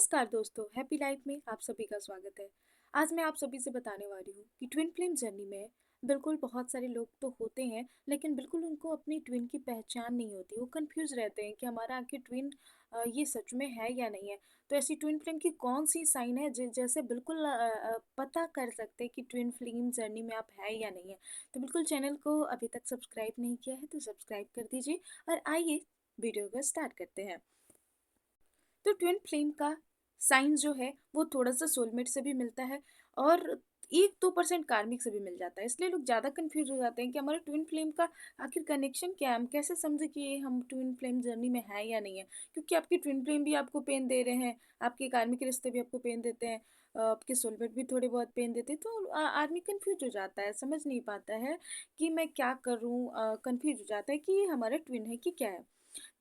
नमस्कार दोस्तों, happy life में आप सभी का स्वागत है। आज मैं आप सभी से बताने वाली हूँ कि ट्विन फ्लेम जर्नी में बिल्कुल बहुत सारे लोग तो होते हैं, लेकिन बिल्कुल उनको अपनी ट्विन की पहचान नहीं होती। वो कंफ्यूज रहते हैं कि हमारा आखिर ट्विन ये सच में है या नहीं है। तो ऐसी ट्विन फ्लेम की कौन सी साइन है जैसे बिल्कुल पता कर सकते हैं कि ट्विन फ्लेम जर्नी में आप है या नहीं है। तो बिल्कुल चैनल को अभी तक सब्सक्राइब नहीं किया है तो सब्सक्राइब कर दीजिए और आइए वीडियो को स्टार्ट करते हैं। तो ट्विन फ्लेम का साइन जो है वो थोड़ा सा सोलमेट से भी मिलता है और 1-2% कार्मिक से भी मिल जाता है। इसलिए लोग ज़्यादा कंफ्यूज हो जाते हैं कि हमारे ट्विन फ्लेम का आखिर कनेक्शन क्या है। हम कैसे समझे कि ये हम ट्विन फ्लेम जर्नी में है या नहीं है, क्योंकि आपकी ट्विन फ्लेम भी आपको पेन दे रहे हैं, आपके कार्मिक रिश्ते भी आपको पेन देते हैं, आपके सोलमेट भी थोड़े बहुत पेन देते हैं। तो आदमी कंफ्यूज हो जाता है, समझ नहीं पाता है कि मैं क्या करूँ। कंफ्यूज हो जाता है कि ये हमारा ट्विन है कि क्या है।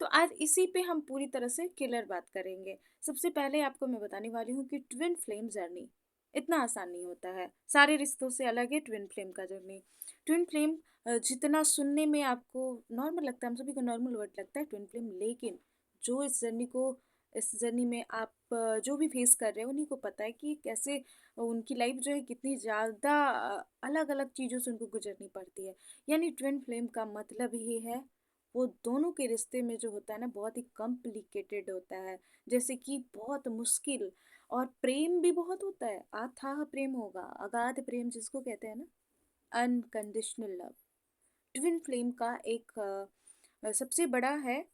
तो आज इसी पे हम पूरी तरह से क्लियर बात करेंगे। सबसे पहले आपको मैं बताने वाली हूँ कि ट्विन फ्लेम जर्नी इतना आसान नहीं होता है। सारे रिश्तों से अलग है ट्विन फ्लेम का जर्नी। ट्विन फ्लेम जितना सुनने में आपको नॉर्मल लगता है, हम सभी को नॉर्मल वर्ड लगता है ट्विन फ्लेम, लेकिन जो इस जर्नी में आप जो भी फेस कर रहे हैं उन्हीं को पता है कि कैसे उनकी लाइफ जो है कितनी ज़्यादा अलग अलग चीज़ों से उनको गुजरनी पड़ती है। यानी ट्विन फ्लेम का मतलब ही है वो दोनों के रिश्ते में जो होता है ना बहुत ही कॉम्प्लिकेटेड होता है। जैसे कि बहुत मुश्किल और प्रेम भी बहुत होता है। अथाह प्रेम होगा, अगाध प्रेम जिसको कहते हैं ना, अनकंडीशनल लव। ट्विन फ्लेम का एक सबसे बड़ा है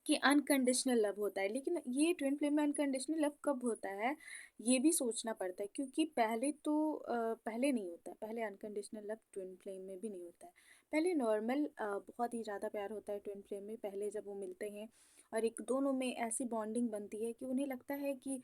कि अनकंडीशनल लव होता है। लेकिन ये ट्विन फ्लेम में अनकंडीशनल लव कब होता है, ये भी सोचना पड़ता है, क्योंकि पहले नहीं होता है। पहले अनकंडीशनल लव ट्विन फ्लेम में भी नहीं होता है। पहले नॉर्मल बहुत ही ज़्यादा प्यार होता है ट्विन फ्लेम में। पहले जब वो मिलते हैं और एक दोनों में ऐसी बॉन्डिंग बनती है कि उन्हें लगता है कि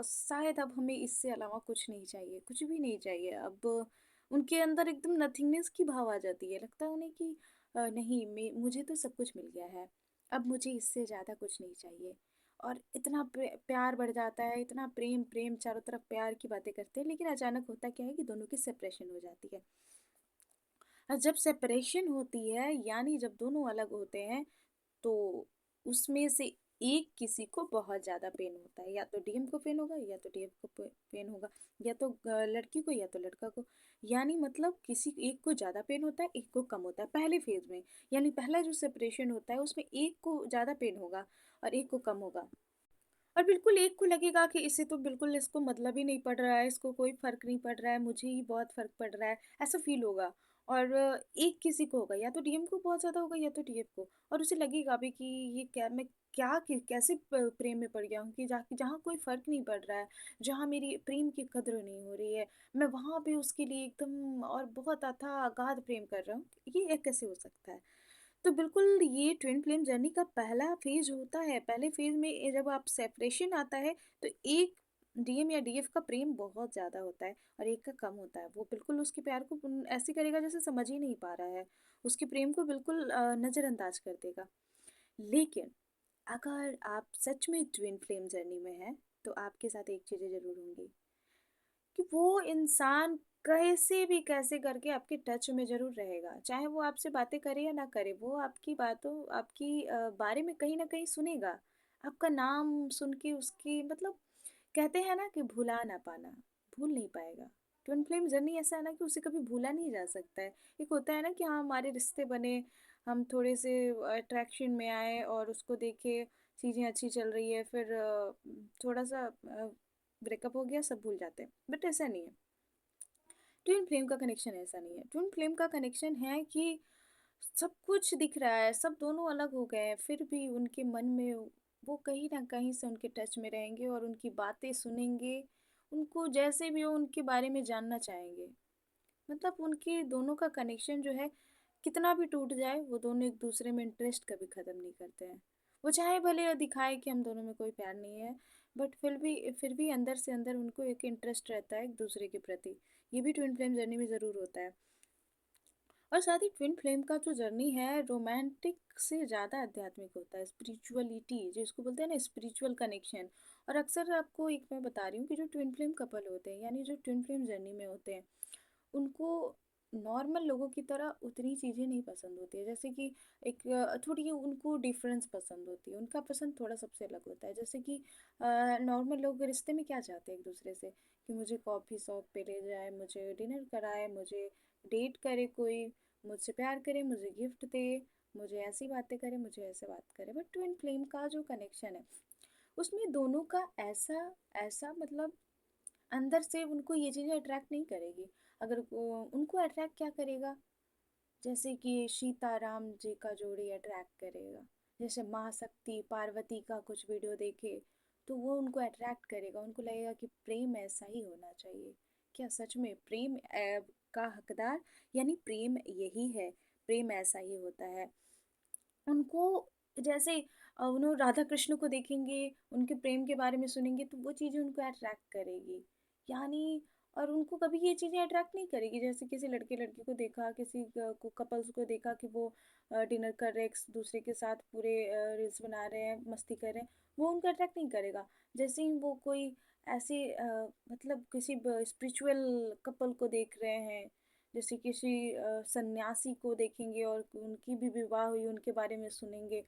शायद अब हमें इससे अलावा कुछ नहीं चाहिए, कुछ भी नहीं चाहिए। अब उनके अंदर एकदम नथिंगनेस की भाव आ जाती है। लगता है उन्हें कि नहीं, मुझे तो सब कुछ मिल गया है, अब मुझे इससे ज़्यादा कुछ नहीं चाहिए। और इतना प्यार बढ़ जाता है, इतना प्रेम प्रेम, चारों तरफ प्यार की बातें करते हैं। लेकिन अचानक होता क्या है कि दोनों की सेपरेशन हो जाती है। और जब सेपरेशन होती है यानी जब दोनों अलग होते हैं, तो उसमें से एक किसी को बहुत ज़्यादा पेन होता है। या तो डीएम को पेन होगा या तो डीएफ को पेन होगा, या तो लड़की को या तो लड़का को। यानी मतलब किसी एक को ज़्यादा पेन होता है, एक को कम होता है पहले फेज में। यानी पहला जो सेपरेशन होता है उसमें एक को ज़्यादा पेन होगा और एक को कम होगा। और बिल्कुल एक को लगेगा कि इसे तो बिल्कुल इसको मतलब ही नहीं पड़ रहा है, इसको कोई फ़र्क नहीं पड़ रहा है, मुझे ही बहुत फ़र्क पड़ रहा है, ऐसा फ़ील होगा। और एक किसी को होगा, या तो डीएम को बहुत ज़्यादा होगा या तो डीएफ को, और उसे लगेगा भी कि ये क्या मैं कैसे प्रेम में पड़ गया हूँ कि जहाँ कोई फ़र्क नहीं पड़ रहा है, जहाँ मेरी प्रेम की कद्र नहीं हो रही है, मैं वहाँ पे उसके लिए एकदम और बहुत अथाह अगाध प्रेम कर रहा हूँ। ये कैसे हो सकता है? तो बिल्कुल ये ट्विन फ्लेम जर्नी का पहला फेज होता है। पहले फेज में जब आप सेपरेशन आता है तो एक डीएम या डीएफ का प्रेम बहुत ज़्यादा होता है और एक का कम होता है। वो बिल्कुल उसके प्यार को ऐसे करेगा जैसे समझ ही नहीं पा रहा है, उसके प्रेम को बिल्कुल नज़रअंदाज कर देगा। लेकिन अगर आप सच में ट्विन फ्लेम जर्नी में हैं तो आपके साथ एक चीज़ें ज़रूर होंगी कि वो इंसान कैसे करके आपके टच में ज़रूर रहेगा। चाहे वो आपसे बातें करे या ना करे, वो आपकी बारे में कहीं न कहीं सुनेगा। आपका नाम सुन के उसकी मतलब कहते हैं ना कि भुला ना पाना, भूल नहीं पाएगा। ट्विन फ्लेम जर्नी ऐसा है ना कि उसे कभी भूला नहीं जा सकता है। एक होता है ना कि हाँ, हमारे रिश्ते बने, हम थोड़े से अट्रैक्शन में आए और उसको देखे, चीज़ें अच्छी चल रही है, फिर थोड़ा-सा ब्रेकअप हो गया, सब भूल जाते हैं। बट ऐसा नहीं है। ट्विन फ्लेम का कनेक्शन ऐसा नहीं है। ट्विन फ्लेम का कनेक्शन है कि सब कुछ दिख रहा है, सब दोनों अलग हो गए हैं, फिर भी उनके मन में वो कहीं न कहीं से उनके टच में रहेंगे और उनकी बातें सुनेंगे, उनको जैसे भी हो उनके बारे में जानना चाहेंगे। मतलब उनके दोनों का कनेक्शन जो है, कितना भी टूट जाए, वो दोनों एक दूसरे में इंटरेस्ट कभी ख़त्म नहीं करते हैं। वो चाहे भले दिखाए कि हम दोनों में कोई प्यार नहीं है, बट फिर भी अंदर से अंदर उनको एक इंटरेस्ट रहता है एक दूसरे के प्रति। ये भी ट्विन फ्लेम जर्नी में ज़रूर होता है। और साथ ही ट्विन फ्लेम का जो जर्नी है रोमांटिक से ज़्यादा आध्यात्मिक होता है, स्पिरिचुअलिटी जिसको बोलते हैं ना, स्पिरिचुअल कनेक्शन। और अक्सर आपको एक मैं बता रही हूँ कि जो ट्विन फ्लेम कपल होते हैं, यानी जो ट्विन फ्लेम जर्नी में होते हैं, उनको नॉर्मल लोगों की तरह उतनी चीज़ें नहीं पसंद होती है, जैसे कि एक थोड़ी उनको डिफरेंस पसंद होती है, उनका पसंद थोड़ा सबसे अलग होता है। जैसे कि नॉर्मल लोग रिश्ते में क्या चाहते हैं एक दूसरे से, कि मुझे कॉफ़ी शॉप पे ले जाए, मुझे डिनर कराए, मुझे डेट करे कोई, मुझसे प्यार करे, मुझे गिफ्ट दे, मुझे ऐसी बातें करे, मुझे ऐसे बात करे। बट ट्विन फ्लेम का जो कनेक्शन है उसमें दोनों का ऐसा ऐसा मतलब अंदर से उनको ये चीज़ें अट्रैक्ट नहीं करेगी। अगर उनको अट्रैक्ट क्या करेगा, जैसे कि सीताराम जी का जोड़ी अट्रैक्ट करेगा, जैसे महाशक्ति पार्वती का कुछ वीडियो देखे तो वो उनको अट्रैक्ट करेगा, उनको लगेगा कि प्रेम ऐसा ही होना चाहिए। क्या सच में प्रेम का हकदार यानी प्रेम यही है, प्रेम ऐसा ही होता है। उनको जैसे उन्होंने राधा कृष्ण को देखेंगे, उनके प्रेम के बारे में सुनेंगे तो वो चीज़ें उनको अट्रैक्ट करेगी। यानी और उनको कभी ये चीज़ें अट्रैक्ट नहीं करेगी, जैसे किसी लड़के लड़की को देखा, किसी को कपल्स को देखा कि वो डिनर कर रहे हैं एक दूसरे के साथ, पूरे रील्स बना रहे हैं, मस्ती कर रहे हैं, वो उनको अट्रैक्ट नहीं करेगा। जैसे ही वो कोई ऐसे मतलब किसी स्पिरिचुअल कपल को देख रहे हैं, जैसे किसी सन्यासी को देखेंगे और उनकी भी विवाह हुई, उनके बारे में सुनेंगे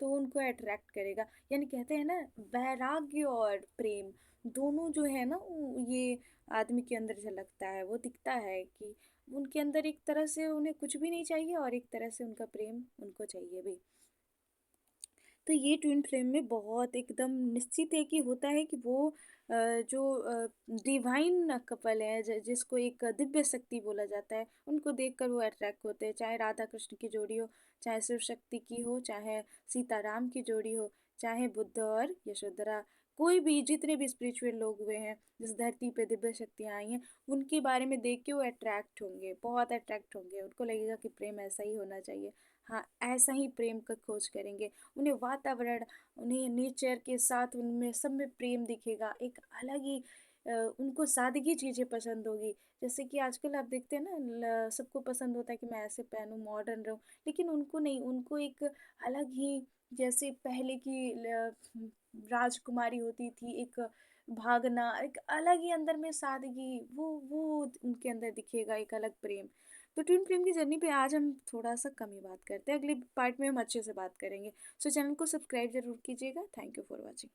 तो उनको अट्रैक्ट करेगा। यानी कहते हैं ना, वैराग्य और प्रेम दोनों जो है ना ये आदमी के अंदर झलकता है, वो दिखता है कि उनके अंदर एक तरह से उन्हें कुछ भी नहीं चाहिए और एक तरह से उनका प्रेम उनको चाहिए भी। तो ये ट्विन फ्लेम में बहुत एकदम निश्चित है कि होता है कि वो जो डिवाइन कपल है, जिसको एक दिव्य शक्ति बोला जाता है, उनको देखकर वो अट्रैक्ट होते हैं। चाहे राधा कृष्ण की जोड़ी हो, चाहे शिव शक्ति की हो, चाहे सीताराम की जोड़ी हो, चाहे बुद्ध और यशोधरा, कोई भी जितने भी स्पिरिचुअल लोग हुए हैं जिस धरती पे दिव्य शक्तियाँ आई हैं, उनके बारे में देख के वो अट्रैक्ट होंगे, बहुत अट्रैक्ट होंगे। उनको लगेगा कि प्रेम ऐसा ही होना चाहिए। हाँ, ऐसा ही प्रेम का खोज करेंगे। उन्हें वातावरण, उन्हें नेचर के साथ उनमें सब में प्रेम दिखेगा, एक अलग ही उनको सादगी चीज़ें पसंद होगी। जैसे कि आजकल आप देखते हैं ना, सबको पसंद होता है कि मैं ऐसे पहनूं, मॉडर्न रहूं, लेकिन उनको नहीं, उनको एक अलग ही, जैसे पहले की राजकुमारी होती थी, एक भागना, एक अलग ही अंदर में सादगी, वो उनके अंदर दिखेगा, एक अलग प्रेम। तो ट्विन फ्लेम की जर्नी पे आज हम थोड़ा सा कम ही बात करते हैं, अगले पार्ट में हम अच्छे से बात करेंगे। सो चैनल को सब्सक्राइब जरूर कीजिएगा। Thank you for watching.